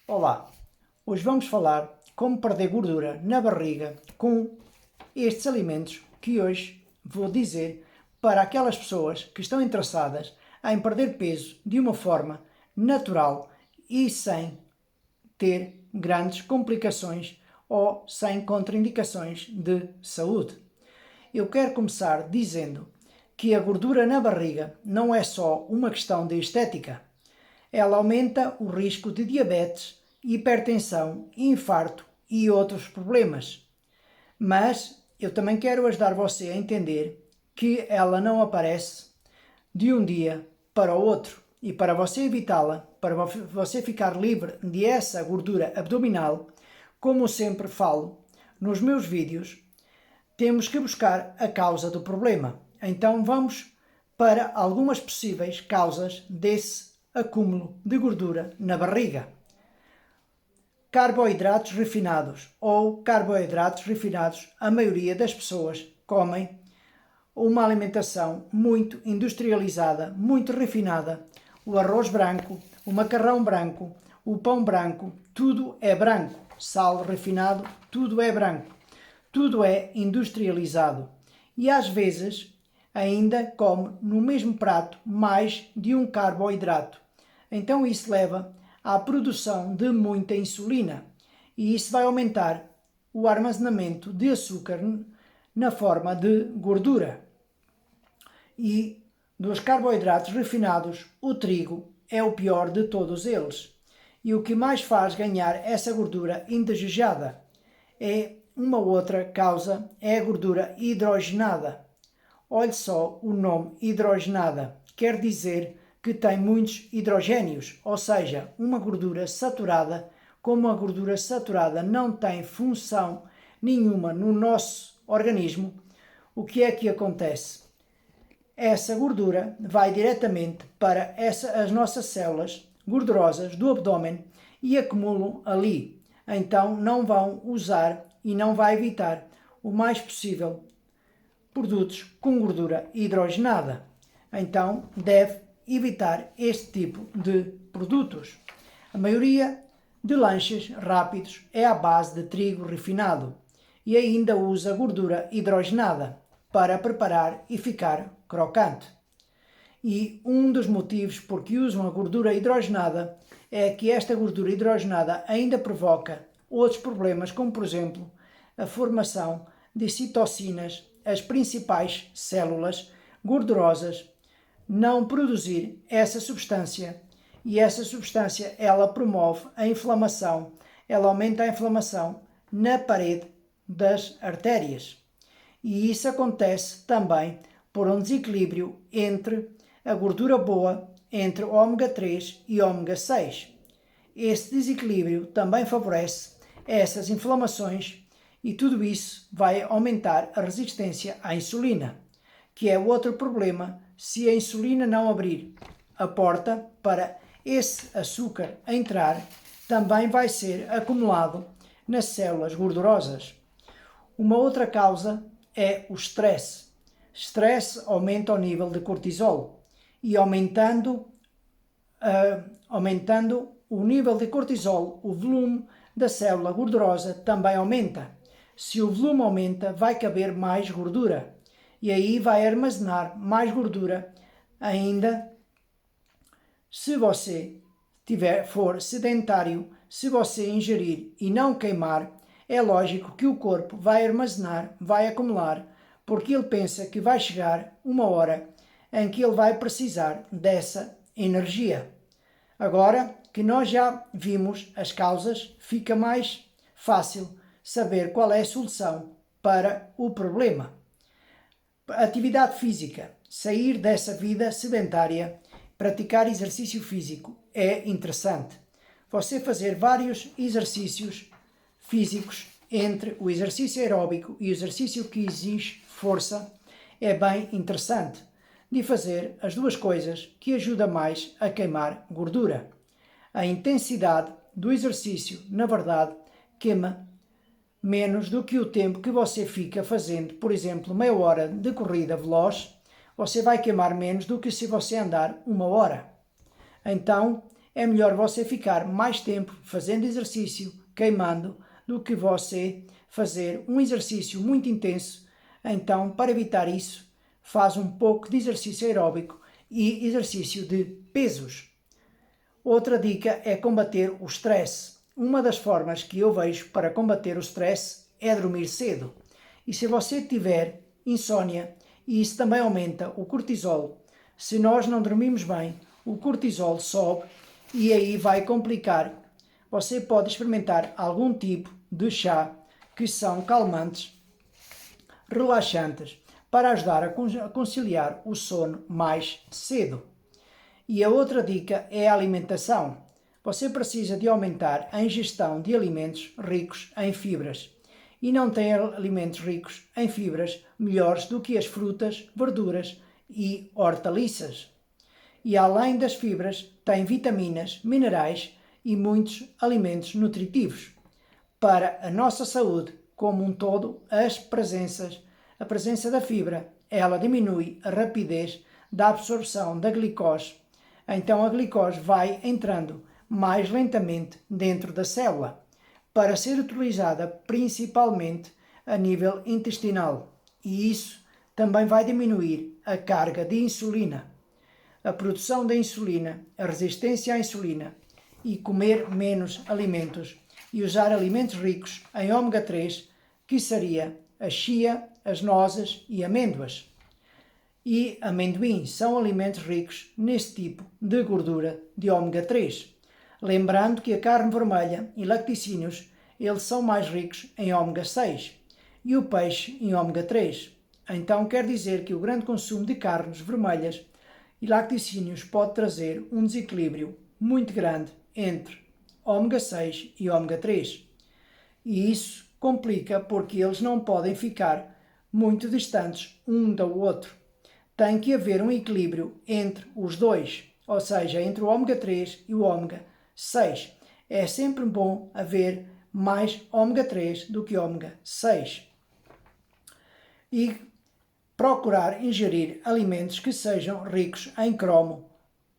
Olá, hoje vamos falar como perder gordura na barriga com estes alimentos que hoje vou dizer para aquelas pessoas que estão interessadas em perder peso de uma forma natural e sem ter grandes complicações ou sem contraindicações de saúde. Eu quero começar dizendo que a gordura na barriga não é só uma questão de estética. Ela aumenta o risco de diabetes, hipertensão, infarto e outros problemas. Mas eu também quero ajudar você a entender que ela não aparece de um dia para o outro. E para você evitá-la, para você ficar livre dessa gordura abdominal, como sempre falo nos meus vídeos, temos que buscar a causa do problema. Então vamos para algumas possíveis causas desse acúmulo de gordura na barriga. Carboidratos refinados ou carboidratos refinados, a maioria das pessoas comem uma alimentação muito industrializada, muito refinada. O arroz branco, o macarrão branco, o pão branco, tudo é branco. Sal refinado, tudo é branco. Tudo é industrializado. E às vezes ainda come no mesmo prato mais de um carboidrato. Então isso leva à produção de muita insulina e isso vai aumentar o armazenamento de açúcar na forma de gordura. E dos carboidratos refinados, o trigo é o pior de todos eles. E o que mais faz ganhar essa gordura indesejada é uma outra causa, é a gordura hidrogenada. Olhe só o nome hidrogenada, quer dizer que tem muitos hidrogénios, ou seja, uma gordura saturada. Como a gordura saturada não tem função nenhuma no nosso organismo, o que é que acontece? Essa gordura vai diretamente para as nossas células gordurosas do abdômen e acumulam ali. Então não vão usar e não vai evitar o mais possível produtos com gordura hidrogenada. Então deve evitar este tipo de produtos. A maioria de lanches rápidos é à base de trigo refinado e ainda usa gordura hidrogenada para preparar e ficar crocante. E um dos motivos por que usam a gordura hidrogenada é que esta gordura hidrogenada ainda provoca outros problemas, como por exemplo a formação de citocinas, as principais células gordurosas não produzir essa substância, e essa substância ela promove a inflamação, ela aumenta a inflamação na parede das artérias. E isso acontece também por um desequilíbrio entre a gordura boa, entre ômega 3 e ômega 6. Esse desequilíbrio também favorece essas inflamações e tudo isso vai aumentar a resistência à insulina, que é outro problema. Se a insulina não abrir a porta para esse açúcar entrar, também vai ser acumulado nas células gordurosas. Uma outra causa é o estresse. Estresse aumenta o nível de cortisol e aumentando o nível de cortisol, o volume da célula gordurosa também aumenta. Se o volume aumenta, vai caber mais gordura. E aí vai armazenar mais gordura ainda. Se você for sedentário, se você ingerir e não queimar, é lógico que o corpo vai armazenar, vai acumular, porque ele pensa que vai chegar uma hora em que ele vai precisar dessa energia. Agora que nós já vimos as causas, fica mais fácil saber qual é a solução para o problema. Atividade física, sair dessa vida sedentária, praticar exercício físico é interessante. Você fazer vários exercícios físicos entre o exercício aeróbico e o exercício que exige força é bem interessante de fazer as duas coisas, que ajuda mais a queimar gordura. A intensidade do exercício, na verdade, queima menos do que o tempo que você fica fazendo. Por exemplo, meia hora de corrida veloz, você vai queimar menos do que se você andar uma hora. Então, é melhor você ficar mais tempo fazendo exercício, queimando, do que você fazer um exercício muito intenso. Então, para evitar isso, faz um pouco de exercício aeróbico e exercício de pesos. Outra dica é combater o stress. Uma das formas que eu vejo para combater o stress é dormir cedo. E se você tiver insônia, isso também aumenta o cortisol. Se nós não dormimos bem, o cortisol sobe e aí vai complicar. Você pode experimentar algum tipo de chá que são calmantes, relaxantes, para ajudar a conciliar o sono mais cedo. E a outra dica é a alimentação. Você precisa de aumentar a ingestão de alimentos ricos em fibras. E não tem alimentos ricos em fibras melhores do que as frutas, verduras e hortaliças. E além das fibras, tem vitaminas, minerais e muitos alimentos nutritivos. Para a nossa saúde como um todo, a presença da fibra, ela diminui a rapidez da absorção da glicose. Então a glicose vai entrando mais lentamente dentro da célula, para ser utilizada principalmente a nível intestinal. E isso também vai diminuir a carga de insulina, a produção da insulina, a resistência à insulina, e comer menos alimentos e usar alimentos ricos em ômega 3, que seria a chia, as nozes e amêndoas. E amendoim são alimentos ricos neste tipo de gordura de ômega 3. Lembrando que a carne vermelha e laticínios, eles são mais ricos em ômega 6 e o peixe em ômega 3. Então quer dizer que o grande consumo de carnes vermelhas e laticínios pode trazer um desequilíbrio muito grande entre ômega 6 e ômega 3. E isso complica porque eles não podem ficar muito distantes um do outro. Tem que haver um equilíbrio entre os dois, ou seja, entre o ômega 3 e o ômega 6. É sempre bom haver mais ômega 3 do que ômega 6. E procurar ingerir alimentos que sejam ricos em cromo,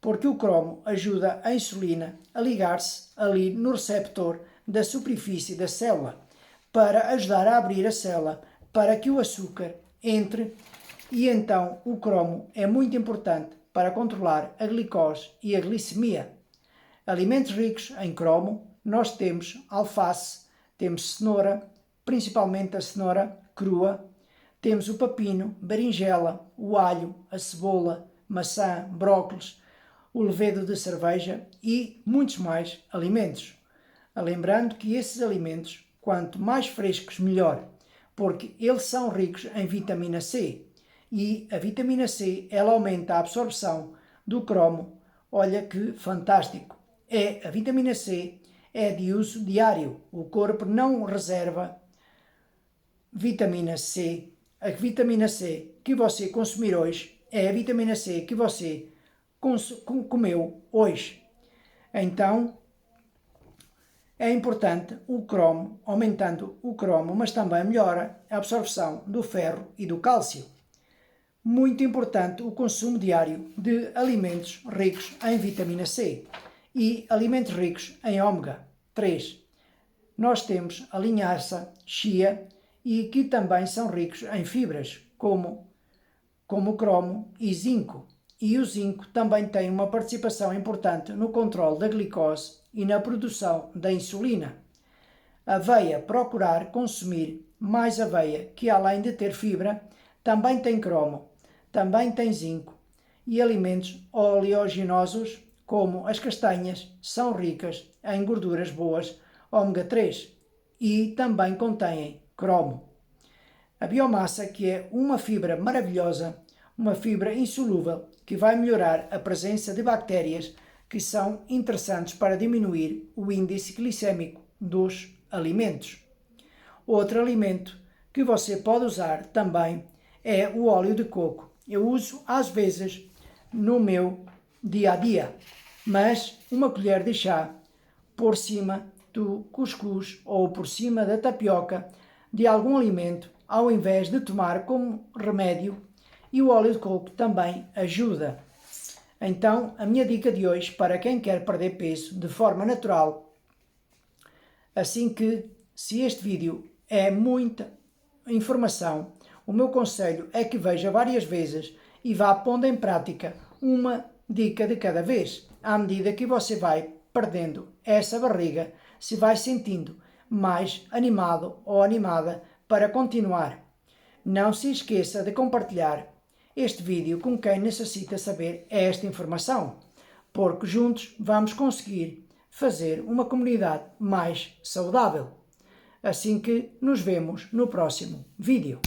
porque o cromo ajuda a insulina a ligar-se ali no receptor da superfície da célula, para ajudar a abrir a célula para que o açúcar entre. E então o cromo é muito importante para controlar a glicose e a glicemia. Alimentos ricos em cromo, nós temos alface, temos cenoura, principalmente a cenoura crua, temos o pepino, berinjela, o alho, a cebola, maçã, brócolis, o levedo de cerveja e muitos mais alimentos. Lembrando que esses alimentos, quanto mais frescos, melhor, porque eles são ricos em vitamina C. E a vitamina C, ela aumenta a absorção do cromo. Olha que fantástico! A vitamina C é de uso diário. O corpo não reserva vitamina C. A vitamina C que você consumir hoje é a vitamina C que você comeu hoje. Então, é importante o cromo, aumentando o cromo, mas também melhora a absorção do ferro e do cálcio. Muito importante o consumo diário de alimentos ricos em vitamina C e alimentos ricos em ômega 3. Nós temos a linhaça, chia, e que também são ricos em fibras, como cromo e zinco. E o zinco também tem uma participação importante no controle da glicose e na produção da insulina. Aveia, procurar consumir mais aveia, que além de ter fibra, também tem cromo, também tem zinco. E alimentos oleaginosos, como as castanhas, são ricas em gorduras boas, ômega 3, e também contêm cromo. A biomassa, que é uma fibra maravilhosa, uma fibra insolúvel, que vai melhorar a presença de bactérias que são interessantes para diminuir o índice glicêmico dos alimentos. Outro alimento que você pode usar também é o óleo de coco. Eu uso às vezes no meu dia a dia, mas uma colher de chá por cima do cuscuz ou por cima da tapioca de algum alimento, ao invés de tomar como remédio, e o óleo de coco também ajuda Então, a minha dica de hoje para quem quer perder peso de forma natural, assim que, se este vídeo é muita informação, o meu conselho é que veja várias vezes e vá pondo em prática uma dica de cada vez. À medida que você vai perdendo essa barriga, se vai sentindo mais animado ou animada para continuar. Não se esqueça de compartilhar este vídeo com quem necessita saber esta informação, porque juntos vamos conseguir fazer uma comunidade mais saudável. Assim que nos vemos no próximo vídeo.